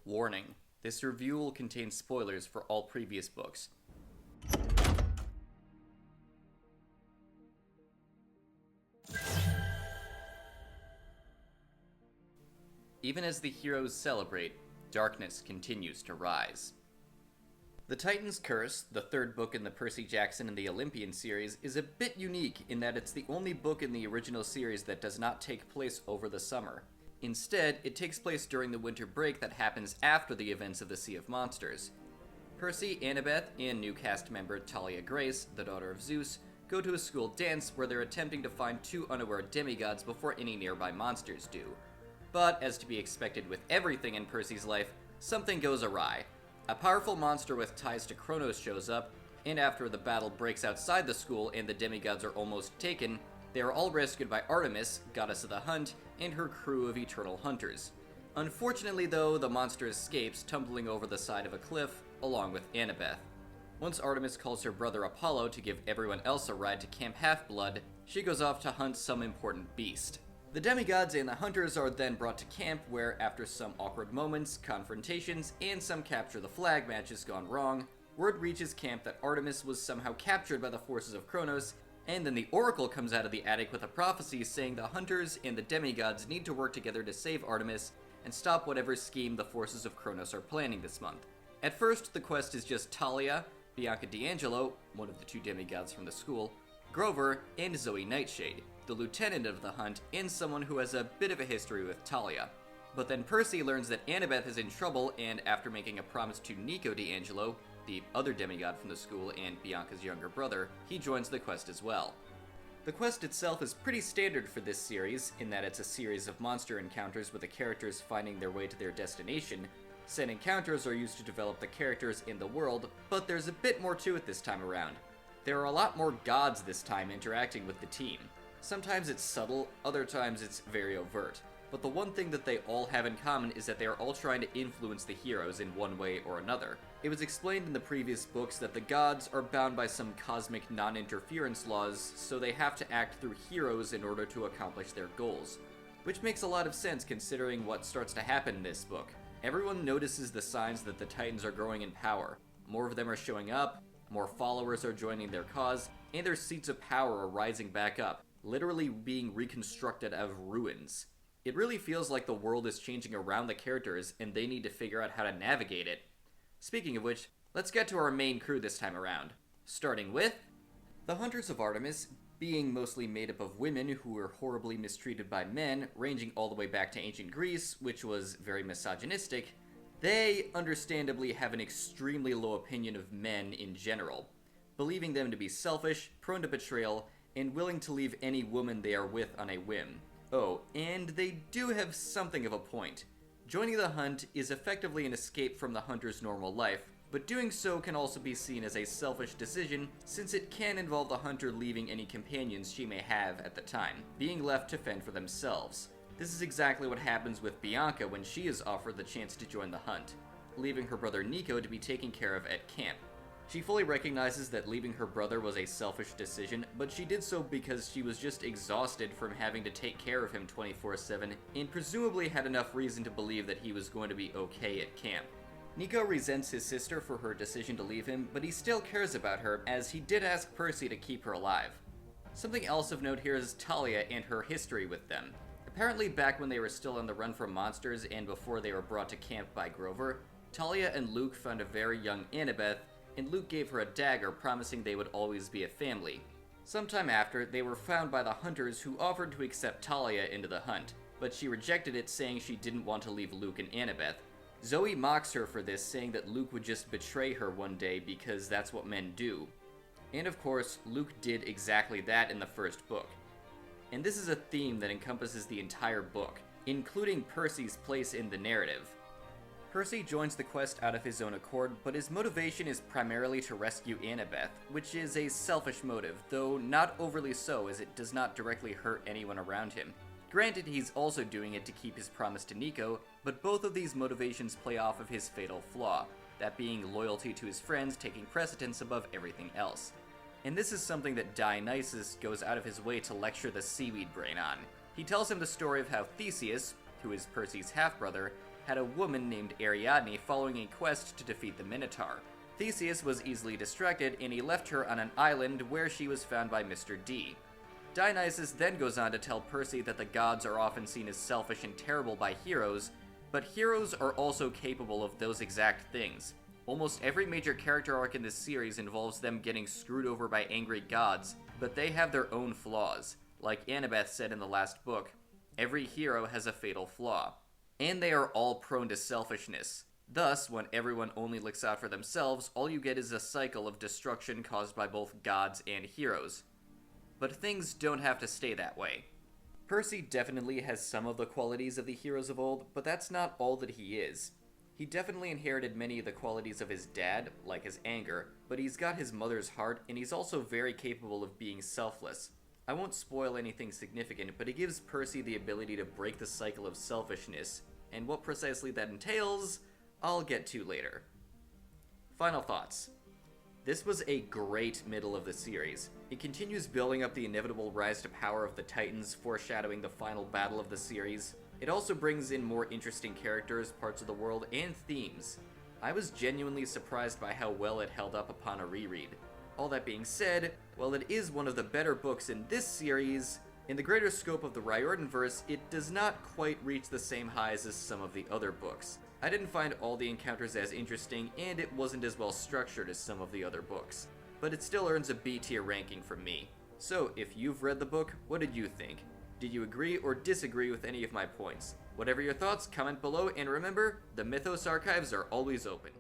Warning: this review will contain spoilers for all previous books. Even as the heroes celebrate, darkness continues to rise. The Titan's Curse, the third book in the Percy Jackson and the Olympian series, is a bit unique in that it's the only book in the original series that does not take place over the summer. Instead, it takes place during the winter break that happens after the events of the Sea of Monsters. Percy, Annabeth, and new cast member Talia Grace, the daughter of Zeus, go to a school dance where they're attempting to find two unaware demigods before any nearby monsters do. But, as to be expected with everything in Percy's life, something goes awry. A powerful monster with ties to Kronos shows up, and after the battle breaks outside the school and the demigods are almost taken, they are all rescued by Artemis, goddess of the hunt, and her crew of eternal hunters. Unfortunately though, the monster escapes, tumbling over the side of a cliff, along with Annabeth. Once Artemis calls her brother Apollo to give everyone else a ride to Camp Half-Blood, she goes off to hunt some important beast. The demigods and the hunters are then brought to camp where, after some awkward moments, confrontations, and some capture the flag matches gone wrong, word reaches camp that Artemis was somehow captured by the forces of Kronos, and then the Oracle comes out of the attic with a prophecy saying the hunters and the demigods need to work together to save Artemis and stop whatever scheme the forces of Kronos are planning this month. At first, the quest is just Talia, Bianca D'Angelo, one of the two demigods from the school, Grover, and Zoe Nightshade, the lieutenant of the hunt, and someone who has a bit of a history with Talia. But then Percy learns that Annabeth is in trouble, and after making a promise to Nico D'Angelo, the other demigod from the school and Bianca's younger brother, he joins the quest as well. The quest itself is pretty standard for this series, in that it's a series of monster encounters with the characters finding their way to their destination. Said encounters are used to develop the characters in the world, but there's a bit more to it this time around. There are a lot more gods this time interacting with the team. Sometimes it's subtle, other times it's very overt. But the one thing that they all have in common is that they are all trying to influence the heroes in one way or another. It was explained in the previous books that the gods are bound by some cosmic non-interference laws, so they have to act through heroes in order to accomplish their goals. Which makes a lot of sense considering what starts to happen in this book. Everyone notices the signs that the Titans are growing in power. More of them are showing up, more followers are joining their cause, and their seats of power are rising back up, literally being reconstructed out of ruins. It really feels like the world is changing around the characters, and they need to figure out how to navigate it. Speaking of which, let's get to our main crew this time around. Starting with the Hunters of Artemis, being mostly made up of women who were horribly mistreated by men, ranging all the way back to ancient Greece, which was very misogynistic. They, understandably, have an extremely low opinion of men in general, believing them to be selfish, prone to betrayal, and willing to leave any woman they are with on a whim. Oh, and they do have something of a point. Joining the hunt is effectively an escape from the hunter's normal life, but doing so can also be seen as a selfish decision since it can involve the hunter leaving any companions she may have at the time, being left to fend for themselves. This is exactly what happens with Bianca when she is offered the chance to join the hunt, leaving her brother Nico to be taken care of at camp. She fully recognizes that leaving her brother was a selfish decision, but she did so because she was just exhausted from having to take care of him 24/7, and presumably had enough reason to believe that he was going to be okay at camp. Nico resents his sister for her decision to leave him, but he still cares about her, as he did ask Percy to keep her alive. Something else of note here is Talia and her history with them. Apparently back when they were still on the run from monsters and before they were brought to camp by Grover, Talia and Luke found a very young Annabeth, and Luke gave her a dagger promising they would always be a family. Sometime after, they were found by the hunters who offered to accept Talia into the hunt, but she rejected it, saying she didn't want to leave Luke and Annabeth. Zoe mocks her for this, saying that Luke would just betray her one day because that's what men do. And of course, Luke did exactly that in the first book. And this is a theme that encompasses the entire book, including Percy's place in the narrative. Percy joins the quest out of his own accord, but his motivation is primarily to rescue Annabeth, which is a selfish motive, though not overly so as it does not directly hurt anyone around him. Granted, he's also doing it to keep his promise to Nico, but both of these motivations play off of his fatal flaw, that being loyalty to his friends taking precedence above everything else. And this is something that Dionysus goes out of his way to lecture the seaweed brain on. He tells him the story of how Theseus, who is Percy's half-brother, had a woman named Ariadne following a quest to defeat the Minotaur. Theseus was easily distracted and he left her on an island where she was found by Mr. D. Dionysus then goes on to tell Percy that the gods are often seen as selfish and terrible by heroes, but heroes are also capable of those exact things. Almost every major character arc in this series involves them getting screwed over by angry gods, but they have their own flaws. Like Annabeth said in the last book, every hero has a fatal flaw. And they are all prone to selfishness. Thus, when everyone only looks out for themselves, all you get is a cycle of destruction caused by both gods and heroes. But things don't have to stay that way. Percy definitely has some of the qualities of the heroes of old, but that's not all that he is. He definitely inherited many of the qualities of his dad, like his anger, but he's got his mother's heart, and he's also very capable of being selfless. I won't spoil anything significant, but it gives Percy the ability to break the cycle of selfishness, and what precisely that entails, I'll get to later. Final thoughts. This was a great middle of the series. It continues building up the inevitable rise to power of the Titans, foreshadowing the final battle of the series. It also brings in more interesting characters, parts of the world, and themes. I was genuinely surprised by how well it held up upon a reread. All that being said, while it is one of the better books in this series, in the greater scope of the Riordanverse, it does not quite reach the same highs as some of the other books. I didn't find all the encounters as interesting, and it wasn't as well structured as some of the other books. But it still earns a B tier ranking from me. So, if you've read the book, what did you think? Did you agree or disagree with any of my points? Whatever your thoughts, comment below, and remember, the Mythos archives are always open.